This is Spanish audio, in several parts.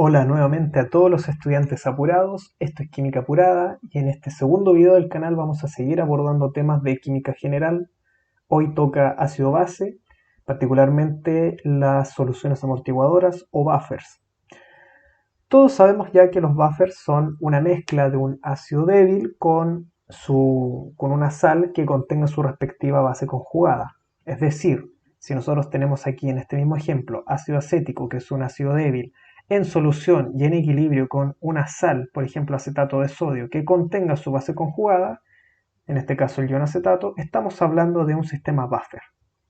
Hola nuevamente a todos los estudiantes apurados, esto es Química Apurada y en este segundo video del canal vamos a seguir abordando temas de química general. Hoy toca ácido-base, particularmente las soluciones amortiguadoras o buffers. Todos sabemos ya que los buffers son una mezcla de un ácido débil con una sal que contenga su respectiva base conjugada. Es decir, si nosotros tenemos aquí en este mismo ejemplo ácido acético, que es un ácido débil, en solución y en equilibrio con una sal, por ejemplo acetato de sodio, que contenga su base conjugada, en este caso el ion acetato, estamos hablando de un sistema buffer.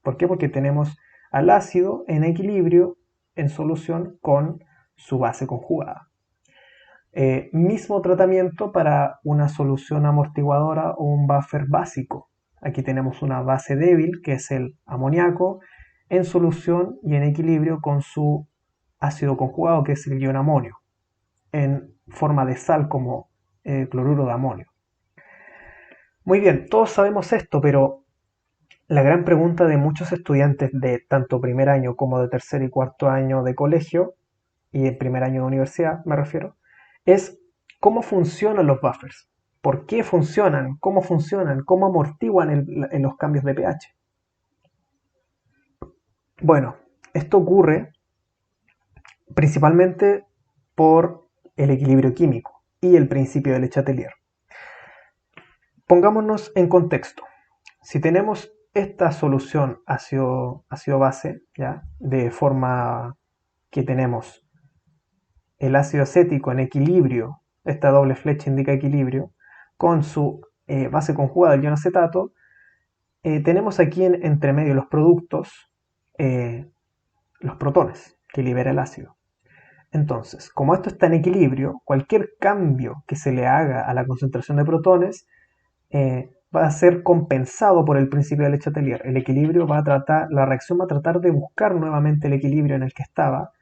¿Por qué? Porque tenemos al ácido en equilibrio en solución con su base conjugada. Mismo tratamiento para una solución amortiguadora o un buffer básico. Aquí tenemos una base débil, que es el amoníaco, en solución y en equilibrio con su ácido conjugado, que es el ion amonio, en forma de sal como cloruro de amonio. Muy bien, todos sabemos esto, pero la gran pregunta de muchos estudiantes de tanto primer año como de tercer y cuarto año de colegio, y el primer año de universidad me refiero, es cómo funcionan los buffers, por qué funcionan, cómo amortiguan en los cambios de pH. Bueno, esto ocurre principalmente por el equilibrio químico y el principio de Le Chatelier. Pongámonos en contexto. Si tenemos esta solución ácido-base, ¿ya? De forma que tenemos el ácido acético en equilibrio, esta doble flecha indica equilibrio, con su base conjugada del ion acetato, tenemos aquí entre medio los productos, los protones que libera el ácido. Entonces, como esto está en equilibrio, cualquier cambio que se le haga a la concentración de protones va a ser compensado por el principio de Le Chatelier. El equilibrio la reacción va a tratar de buscar nuevamente el equilibrio en el que estaba,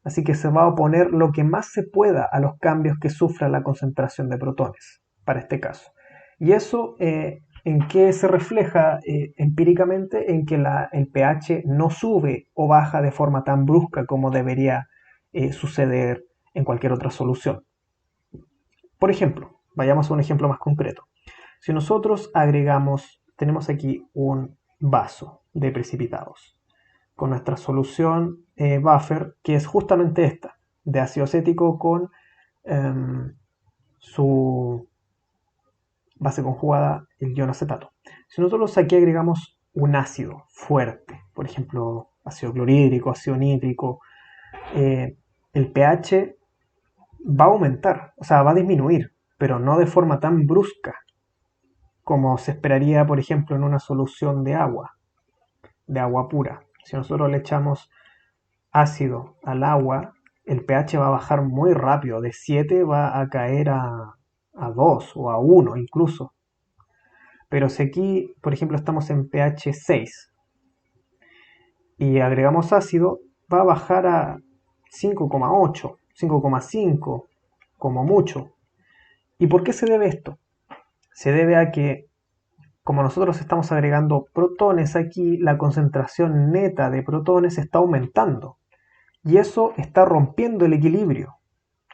así que se va a oponer lo que más se pueda a los cambios que sufra la concentración de protones, para este caso. Y eso, ¿en qué se refleja empíricamente? En que el pH no sube o baja de forma tan brusca como debería suceder en cualquier otra solución. Por ejemplo, vayamos a un ejemplo más concreto. Si nosotros tenemos aquí un vaso de precipitados con nuestra solución buffer, que es justamente esta, de ácido acético con su base conjugada, el ion acetato. Si nosotros aquí agregamos un ácido fuerte, por ejemplo, ácido clorhídrico, ácido nítrico, el pH va a aumentar, o sea, va a disminuir, pero no de forma tan brusca como se esperaría, por ejemplo, en una solución de agua pura. Si nosotros le echamos ácido al agua, el pH va a bajar muy rápido, de 7 va a caer a 2 o a 1 incluso. Pero si aquí, por ejemplo, estamos en pH 6 y agregamos ácido, va a bajar a 5,8, 5,5 como mucho. ¿Y por qué se debe esto? Se debe a que, como nosotros estamos agregando protones aquí, la concentración neta de protones está aumentando. Y eso está rompiendo el equilibrio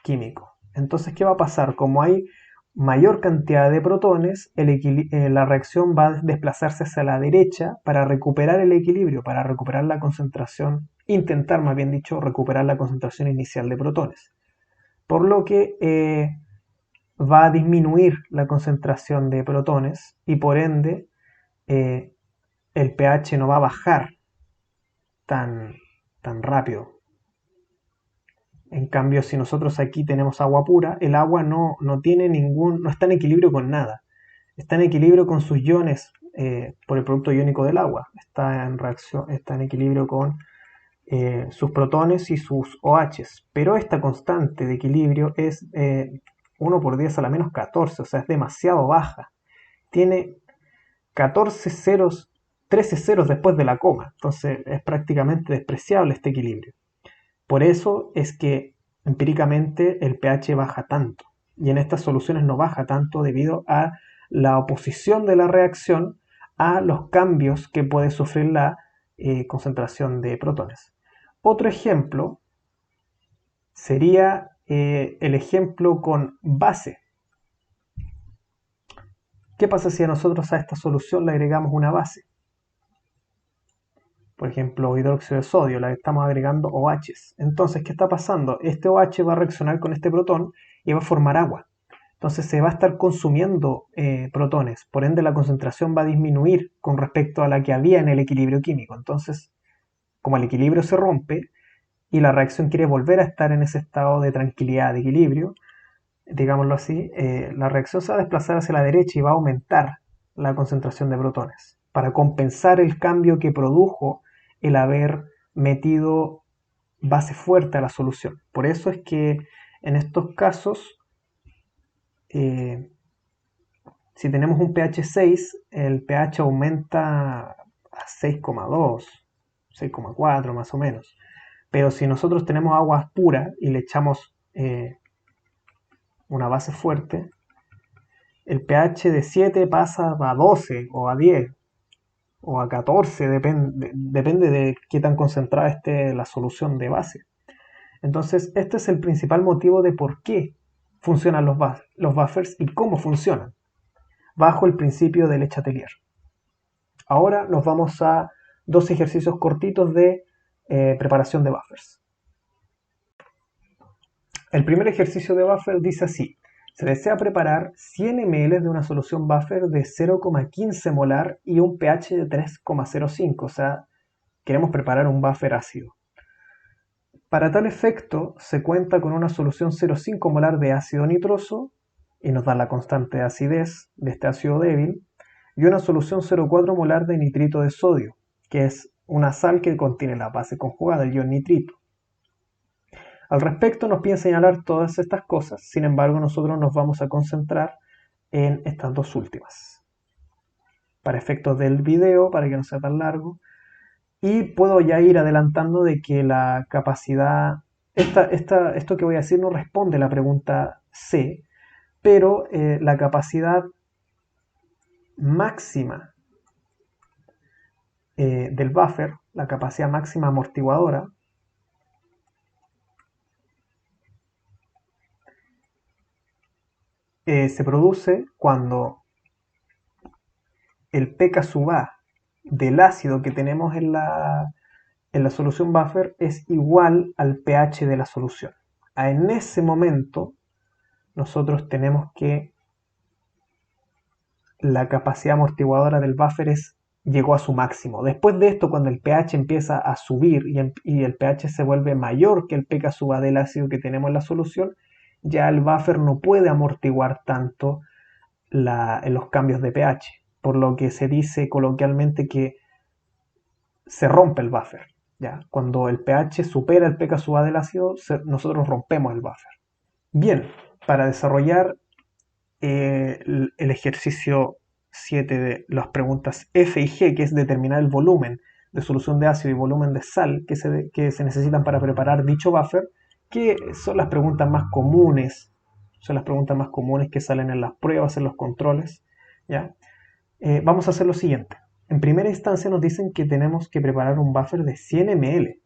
químico. Entonces, ¿qué va a pasar? Como hay mayor cantidad de protones, la reacción va a desplazarse hacia la derecha para recuperar el equilibrio, para recuperar la concentración, intentar, más bien dicho, recuperar la concentración inicial de protones. Por lo que va a disminuir la concentración de protones y por ende el pH no va a bajar tan rápido. En cambio, si nosotros aquí tenemos agua pura, el agua no está en equilibrio con nada. Está en equilibrio con sus iones por el producto iónico del agua. Está en equilibrio con sus protones y sus OHs. Pero esta constante de equilibrio es 1 por 10 a la menos 14, o sea, es demasiado baja. Tiene 14 ceros, 13 ceros después de la coma. Entonces es prácticamente despreciable este equilibrio. Por eso es que empíricamente el pH baja tanto y en estas soluciones no baja tanto debido a la oposición de la reacción a los cambios que puede sufrir la concentración de protones. Otro ejemplo sería el ejemplo con base. ¿Qué pasa si a nosotros a esta solución le agregamos una base? Por ejemplo, hidróxido de sodio, le estamos agregando OHs. Entonces, ¿qué está pasando? Este OH va a reaccionar con este protón y va a formar agua. Entonces se va a estar consumiendo protones, por ende la concentración va a disminuir con respecto a la que había en el equilibrio químico. Entonces, como el equilibrio se rompe y la reacción quiere volver a estar en ese estado de tranquilidad, de equilibrio, digámoslo así, la reacción se va a desplazar hacia la derecha y va a aumentar la concentración de protones para compensar el cambio que produjo el haber metido base fuerte a la solución. Por eso es que en estos casos, si tenemos un pH 6, el pH aumenta a 6,2, 6,4 más o menos. Pero si nosotros tenemos agua pura y le echamos una base fuerte, el pH de 7 pasa a 12 o a 10 o a 14, depende de qué tan concentrada esté la solución de base. Entonces, este es el principal motivo de por qué funcionan los buffers y cómo funcionan, bajo el principio de Le Chatelier. Ahora nos vamos a dos ejercicios cortitos de preparación de buffers. El primer ejercicio de buffer dice así: se desea preparar 100 ml de una solución buffer de 0,15 molar y un pH de 3,05, o sea, queremos preparar un buffer ácido. Para tal efecto, se cuenta con una solución 0,5 molar de ácido nitroso, y nos da la constante de acidez de este ácido débil, y una solución 0,4 molar de nitrito de sodio, que es una sal que contiene la base conjugada, el ion nitrito. Al respecto nos piden señalar todas estas cosas, sin embargo nosotros nos vamos a concentrar en estas dos últimas. Para efectos del video, para que no sea tan largo, y puedo ya ir adelantando de que la capacidad, esto que voy a decir no responde a la pregunta C, pero la capacidad máxima del buffer, la capacidad máxima amortiguadora, se produce cuando el pK sub A del ácido que tenemos en la solución buffer es igual al pH de la solución. En ese momento nosotros tenemos que la capacidad amortiguadora del buffer llegó a su máximo. Después de esto, cuando el pH empieza a subir y el pH se vuelve mayor que el pK sub A del ácido que tenemos en la solución, ya el buffer no puede amortiguar tanto los cambios de pH, por lo que se dice coloquialmente que se rompe el buffer. ¿Ya? Cuando el pH supera el pK sub A del ácido, nosotros rompemos el buffer. Bien, para desarrollar el ejercicio 7 de las preguntas F y G, que es determinar el volumen de solución de ácido y volumen de sal que se necesitan para preparar dicho buffer, que son las preguntas más comunes, que salen en las pruebas, en los controles, ¿ya? Vamos a hacer lo siguiente. En primera instancia nos dicen que tenemos que preparar un buffer de 100 ml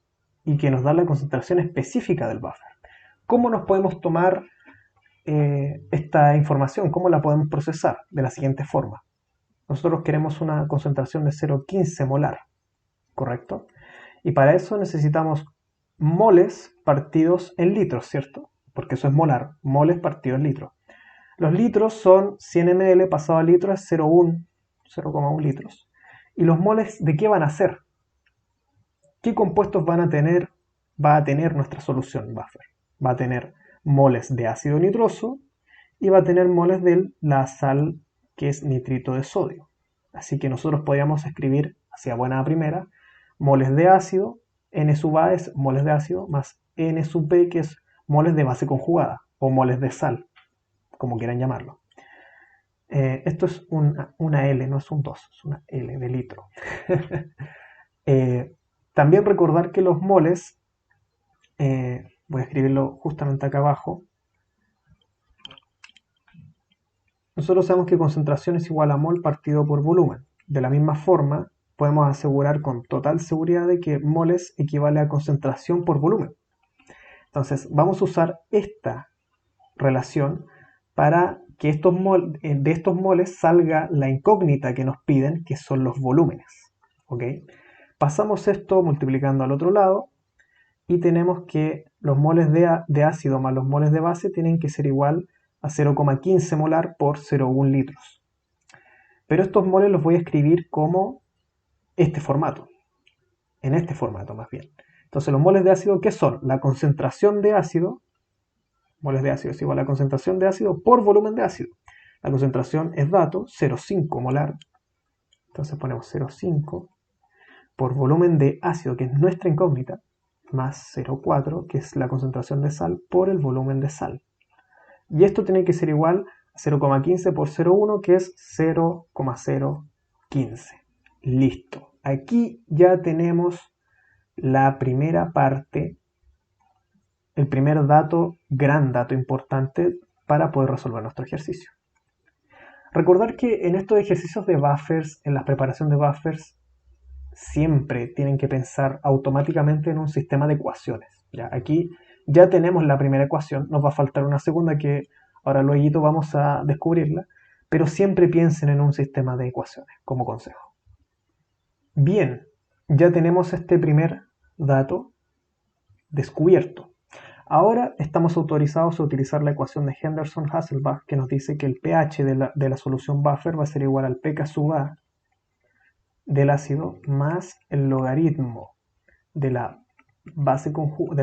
y que nos da la concentración específica del buffer. ¿Cómo nos podemos tomar esta información? ¿Cómo la podemos procesar? De la siguiente forma. Nosotros queremos una concentración de 0,15 molar, ¿correcto? Y para eso necesitamos moles partidos en litros, ¿cierto? Porque eso es molar, moles partidos en litros. Los litros son 100 ml pasado a litros es 0,1 litros. ¿Y los moles de qué van a ser? ¿Qué compuestos va a tener nuestra solución buffer? Va a tener moles de ácido nitroso y va a tener moles de la sal que es nitrito de sodio. Así que nosotros podríamos escribir hacia buena primera moles de ácido, N sub A es moles de ácido, más N sub B que es moles de base conjugada o moles de sal, como quieran llamarlo. Esto es una L, no es un 2, es una L de litro. También recordar que los moles, voy a escribirlo justamente acá abajo, nosotros sabemos que concentración es igual a mol partido por volumen. De la misma forma, podemos asegurar con total seguridad de que moles equivale a concentración por volumen. Entonces vamos a usar esta relación para que de estos moles salga la incógnita que nos piden, que son los volúmenes. ¿Ok? Pasamos esto multiplicando al otro lado y tenemos que los moles de ácido más los moles de base tienen que ser igual a 0,15 molar por 0,1 litros. Pero estos moles los voy a escribir como este formato, en este formato más bien. Entonces los moles de ácido, ¿qué son? La concentración de ácido, moles de ácido es igual a la concentración de ácido por volumen de ácido. La concentración es dato, 0,5 molar. Entonces ponemos 0,5 por volumen de ácido, que es nuestra incógnita, más 0,4, que es la concentración de sal, por el volumen de sal. Y esto tiene que ser igual a 0,15 por 0,1, que es 0,015. Listo. Aquí ya tenemos la primera parte, el primer dato, gran dato importante para poder resolver nuestro ejercicio. Recordar que en estos ejercicios de buffers, en la preparación de buffers, siempre tienen que pensar automáticamente en un sistema de ecuaciones. ¿Ya? Aquí ya tenemos la primera ecuación, nos va a faltar una segunda que ahora luego vamos a descubrirla, pero siempre piensen en un sistema de ecuaciones como consejo. Bien, ya tenemos este primer dato descubierto. Ahora estamos autorizados a utilizar la ecuación de Henderson-Hasselbalch que nos dice que el pH de la solución buffer va a ser igual al pK sub A del ácido más el logaritmo de la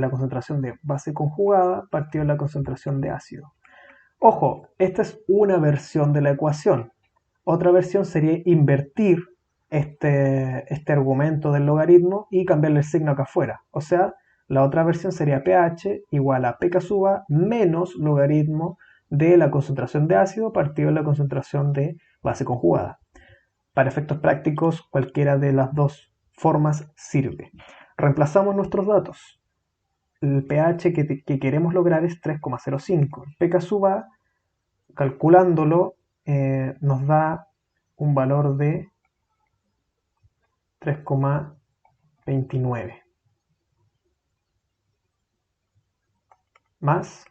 concentración de base conjugada partido de la concentración de ácido. Ojo, esta es una versión de la ecuación. Otra versión sería invertir este argumento del logaritmo y cambiarle el signo acá afuera. O sea, la otra versión sería pH igual a pK sub A menos logaritmo de la concentración de ácido partido de la concentración de base conjugada. Para efectos prácticos, cualquiera de las dos formas sirve. Reemplazamos nuestros datos. El pH que queremos lograr es 3,05. El pK sub A, calculándolo, nos da un valor de 3,29. Más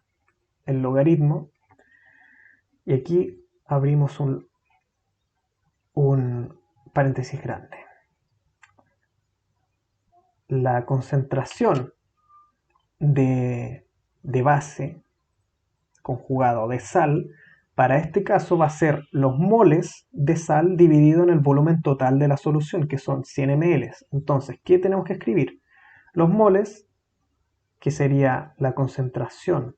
el logaritmo. Y aquí abrimos un paréntesis grande. La concentración de base conjugada o de sal, para este caso va a ser los moles de sal dividido en el volumen total de la solución, que son 100 ml. Entonces, ¿qué tenemos que escribir? Los moles, que sería la concentración,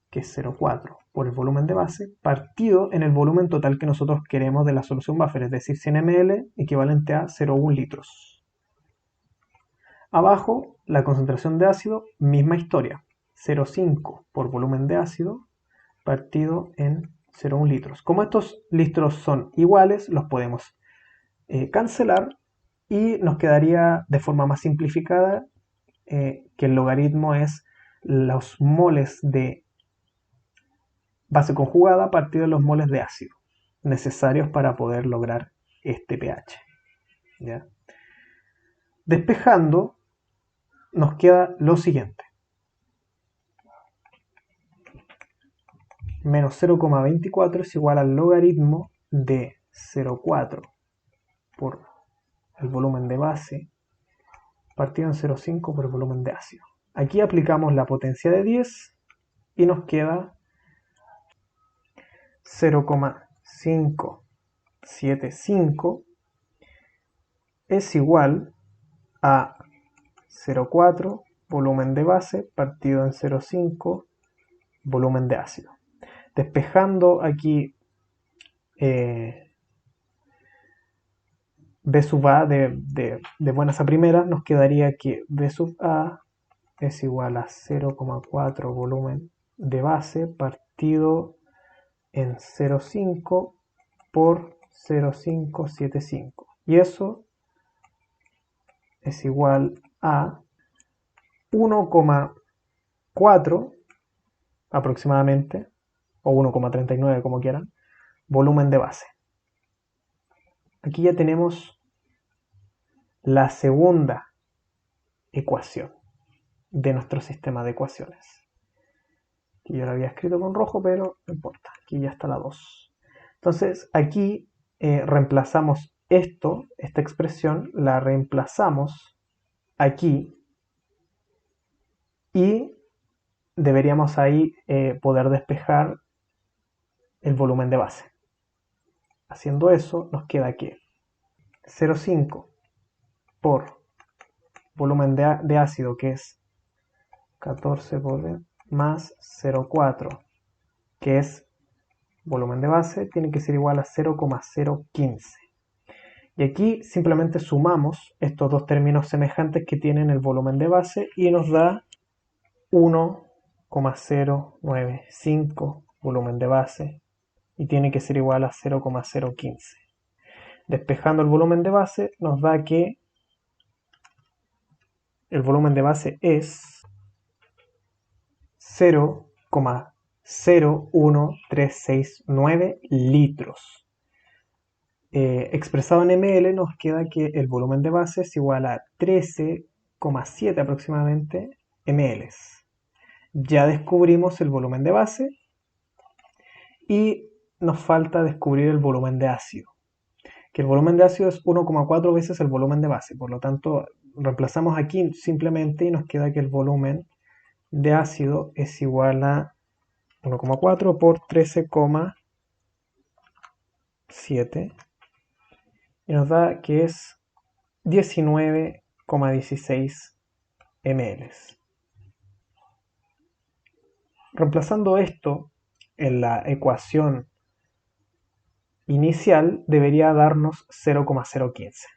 que es 0,4, por el volumen de base, partido en el volumen total que nosotros queremos de la solución buffer, es decir, 100 ml equivalente a 0,1 litros. Abajo, la concentración de ácido, misma historia, 0,5 por volumen de ácido partido en 0,1 litros. Como estos litros son iguales, los podemos cancelar y nos quedaría de forma más simplificada que el logaritmo es los moles de base conjugada partido de los moles de ácido necesarios para poder lograr este pH. ¿Ya? Despejando, nos queda lo siguiente. Menos 0,24 es igual al logaritmo de 0,4 por el volumen de base partido en 0,5 por el volumen de ácido. Aquí aplicamos la potencia de 10 y nos queda 0,575 es igual a 0,4 volumen de base partido en 0,5 volumen de ácido. Despejando aquí B sub A de buenas a primeras, nos quedaría que B sub A es igual a 0,4 volumen de base partido en 0,5 por 0,575. Y eso es igual a 1,4 aproximadamente, o 1,39 como quieran, volumen de base. Aquí ya tenemos la segunda ecuación. de nuestro sistema de ecuaciones. Aquí yo lo había escrito con rojo, pero no importa, aquí ya está la 2. Entonces aquí reemplazamos esta expresión, la reemplazamos aquí y deberíamos ahí poder despejar el volumen de base. Haciendo eso nos queda que 0,5 por volumen de ácido, que es 14 más 0,4, que es volumen de base, tiene que ser igual a 0,015. Y aquí simplemente sumamos estos dos términos semejantes que tienen el volumen de base y nos da 1,095 volumen de base y tiene que ser igual a 0,015. Despejando el volumen de base nos da que el volumen de base es 0,01369 litros. Expresado en ml nos queda que el volumen de base es igual a 13,7 aproximadamente ml. Ya descubrimos el volumen de base y nos falta descubrir el volumen de ácido, que el volumen de ácido es 1,4 veces el volumen de base. Por lo tanto, reemplazamos aquí simplemente y nos queda que el volumen de ácido es igual a 1,4 por 13,7 y nos da que es 19,16 ml. Reemplazando esto en la ecuación inicial debería darnos 0,015.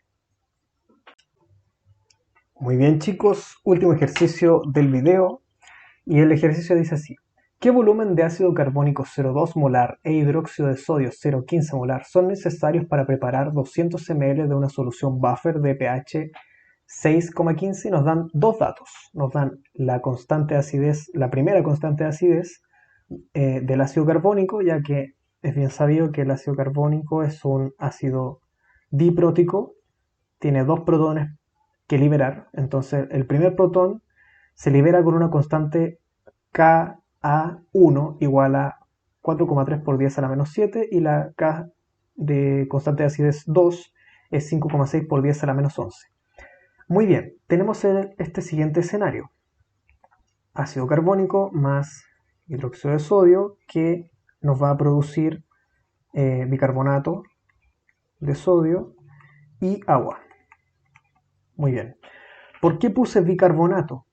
Muy bien, chicos, último ejercicio del video y el ejercicio dice así: ¿qué volumen de ácido carbónico 0,2 molar e hidróxido de sodio 0,15 molar son necesarios para preparar 200 ml de una solución buffer de pH 6,15? Y nos dan dos datos. Nos dan la constante de acidez, la primera constante de acidez del ácido carbónico, ya que es bien sabido que el ácido carbónico es un ácido diprótico, tiene dos protones que liberar. Entonces el primer protón se libera con una constante Ka1 igual a 4,3 por 10 a la menos 7 y la K de constante de acidez 2 es 5,6 por 10 a la menos 11. Muy bien, tenemos este siguiente escenario: ácido carbónico más hidróxido de sodio, que nos va a producir bicarbonato de sodio y agua. Muy bien. ¿Por qué puse bicarbonato?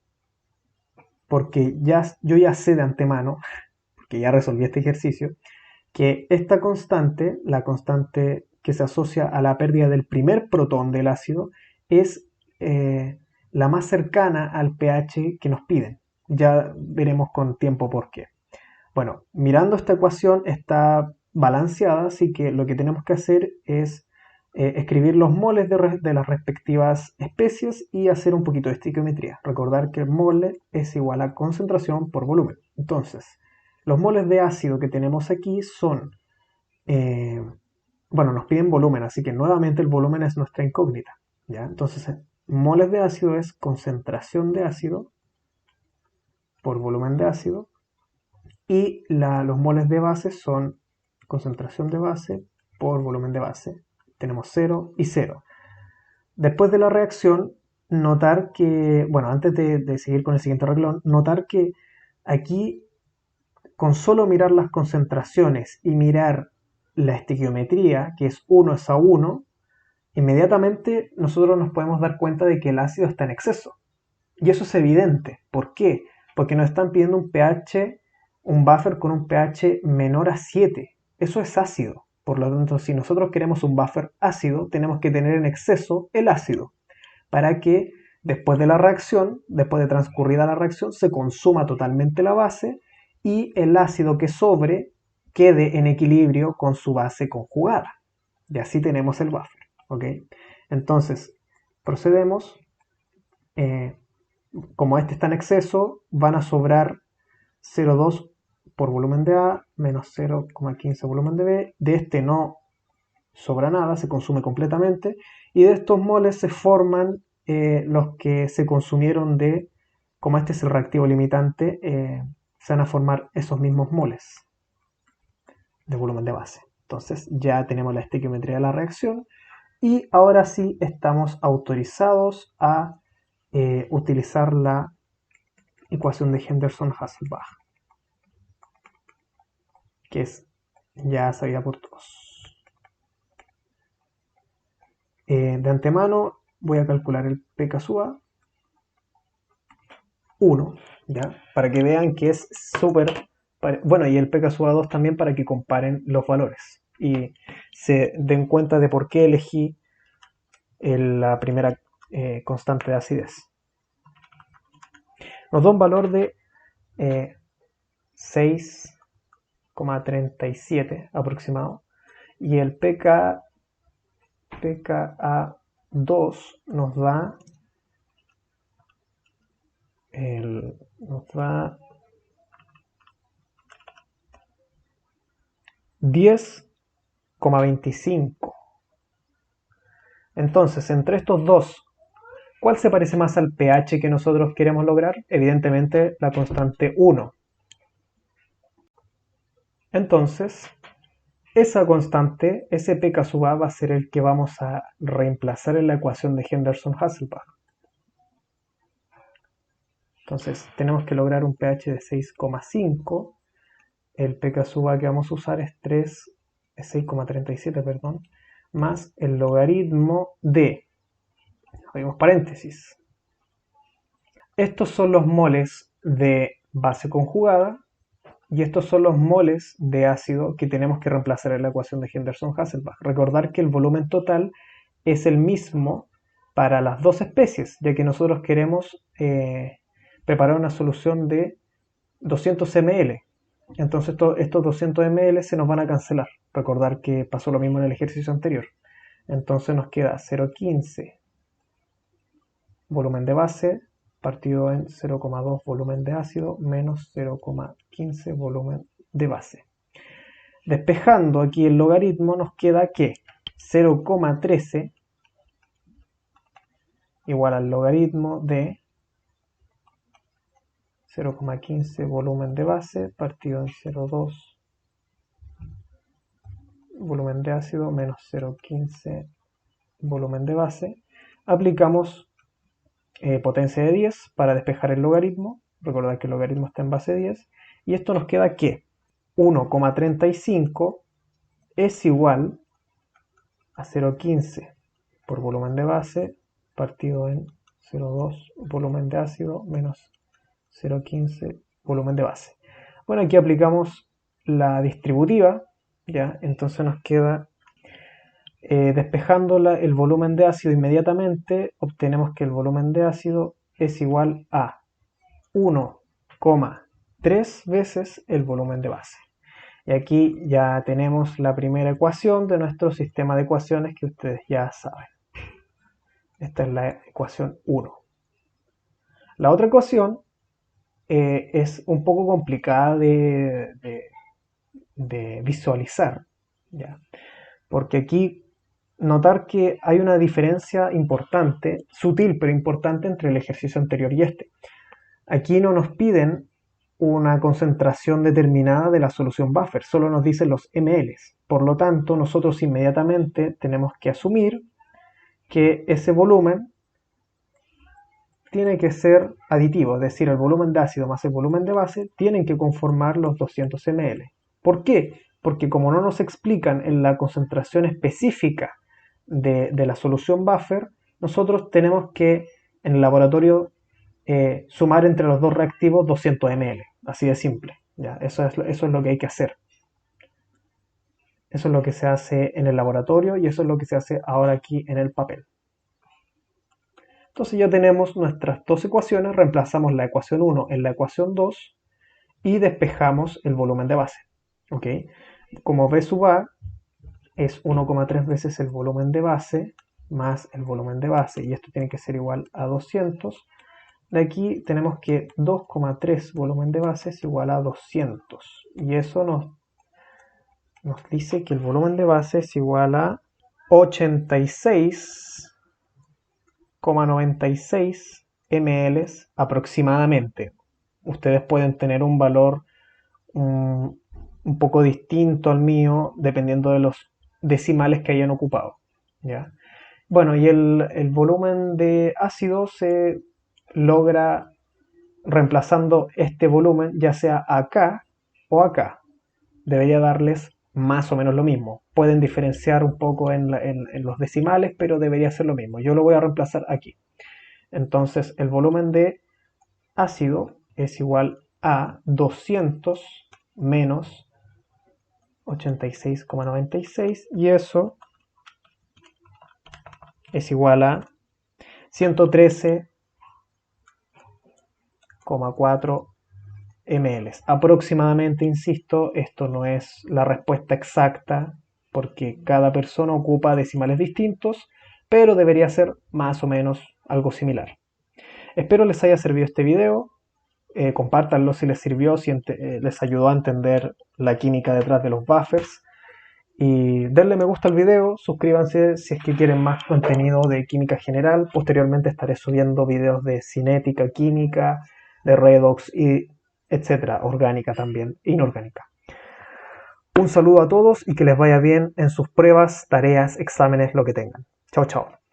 Porque yo ya sé de antemano, porque ya resolví este ejercicio, que esta constante, la constante que se asocia a la pérdida del primer protón del ácido, es la más cercana al pH que nos piden. Ya veremos con tiempo por qué. Bueno, mirando esta ecuación está balanceada, así que lo que tenemos que hacer es escribir los moles de las respectivas especies y hacer un poquito de estequiometría. Recordar que el mole es igual a concentración por volumen. Entonces, los moles de ácido que tenemos aquí son, bueno, nos piden volumen, así que nuevamente el volumen es nuestra incógnita, ¿ya? Entonces, moles de ácido es concentración de ácido por volumen de ácido, y los moles de base son concentración de base por volumen de base. Tenemos 0 y 0. Después de la reacción, notar que, bueno, antes de seguir con el siguiente reglón, notar que aquí, con solo mirar las concentraciones y mirar la estequiometría, que es 1 es a 1, inmediatamente nosotros nos podemos dar cuenta de que el ácido está en exceso. Y eso es evidente. ¿Por qué? Porque nos están pidiendo un buffer con un pH menor a 7. Eso es ácido. Por lo tanto, si nosotros queremos un buffer ácido, tenemos que tener en exceso el ácido para que después de la reacción, después de transcurrida la reacción, se consuma totalmente la base y el ácido que sobre quede en equilibrio con su base conjugada. Y así tenemos el buffer. ¿Ok? Entonces, procedemos. Como este está en exceso, van a sobrar 0,2 por volumen de A menos 0,15 volumen de B. De este no sobra nada, se consume completamente. Y de estos moles se forman los que se consumieron de como este es el reactivo limitante, se van a formar esos mismos moles de volumen de base. Entonces ya tenemos la estequiometría de la reacción y ahora sí estamos autorizados a utilizar la ecuación de Henderson-Hasselbalch, que es ya sabida por todos. De antemano voy a calcular el pK sub A 1, ¿ya? Para que vean que es súper... Bueno, y el pK sub A 2 también para que comparen los valores y se den cuenta de por qué elegí la primera constante de acidez. Nos da un valor de 6,37 aproximado y el pKa2 nos da 10,25. Entonces, entre estos dos, ¿cuál se parece más al pH que nosotros queremos lograr? Evidentemente la constante 1. Entonces, esa constante, ese pK sub A, va a ser el que vamos a reemplazar en la ecuación de Henderson-Hasselbalch. Entonces, tenemos que lograr un pH de 6,5. El pK sub A que vamos a usar es 6,37, perdón, más el logaritmo de, abrimos paréntesis. Estos son los moles de base conjugada y estos son los moles de ácido que tenemos que reemplazar en la ecuación de Henderson-Hasselbalch. Recordar que el volumen total es el mismo para las dos especies, ya que nosotros queremos preparar una solución de 200 ml. Entonces estos 200 ml se nos van a cancelar. Recordar que pasó lo mismo en el ejercicio anterior. Entonces nos queda 0,15 volumen de base partido en 0,2 volumen de ácido menos 0,15 volumen de base. Despejando aquí el logaritmo nos queda que 0,13 igual al logaritmo de 0,15 volumen de base partido en 0,2 volumen de ácido menos 0,15 volumen de base. Aplicamos potencia de 10 para despejar el logaritmo. Recordad que el logaritmo está en base 10. Y esto nos queda que 1,35 es igual a 0,15 por volumen de base partido en 0,2 volumen de ácido menos 0,15 volumen de base. Bueno, aquí aplicamos la distributiva, ¿ya? Entonces nos queda, despejando el volumen de ácido inmediatamente, obtenemos que el volumen de ácido es igual a 1,3 veces el volumen de base. Y aquí ya tenemos la primera ecuación de nuestro sistema de ecuaciones que ustedes ya saben. Esta es la ecuación 1. La otra ecuación es un poco complicada de visualizar, ¿ya? Porque aquí notar que hay una diferencia importante, sutil pero importante, entre el ejercicio anterior y este. Aquí no nos piden una concentración determinada de la solución buffer, solo nos dicen los ml. Por lo tanto, nosotros inmediatamente tenemos que asumir que ese volumen tiene que ser aditivo, es decir, el volumen de ácido más el volumen de base tienen que conformar los 200 ml. ¿Por qué? Porque como no nos explican en la concentración específica de la solución buffer, nosotros tenemos que en el laboratorio sumar entre los dos reactivos 200 ml, así de simple. ¿Ya? Eso es lo que hay que hacer. Eso es lo que se hace en el laboratorio y eso es lo que se hace ahora aquí en el papel. Entonces ya tenemos nuestras dos ecuaciones, reemplazamos la ecuación 1 en la ecuación 2 y despejamos el volumen de base. ¿Ok? Como B sub A es 1,3 veces el volumen de base más el volumen de base y esto tiene que ser igual a 200. De aquí tenemos que 2,3 volumen de base es igual a 200 y eso nos dice que el volumen de base es igual a 86,96 ml aproximadamente. Ustedes pueden tener un valor un poco distinto al mío dependiendo de los decimales que hayan ocupado, ¿ya? Bueno, y el volumen de ácido se logra reemplazando este volumen ya sea acá o acá. Debería darles más o menos lo mismo. Pueden diferenciar un poco en los decimales, pero debería ser lo mismo. Yo lo voy a reemplazar aquí. Entonces el volumen de ácido es igual a 200 menos 86,96 y eso es igual a 113,4 ml. Aproximadamente, insisto, esto no es la respuesta exacta porque cada persona ocupa decimales distintos, pero debería ser más o menos algo similar. Espero les haya servido este video. Compártanlo si les sirvió, si les ayudó a entender la química detrás de los buffers. Y denle me gusta al video, suscríbanse si es que quieren más contenido de química general. Posteriormente estaré subiendo videos de cinética, química, de redox y etcétera, orgánica también, inorgánica. Un saludo a todos y que les vaya bien en sus pruebas, tareas, exámenes, lo que tengan. Chao, chao.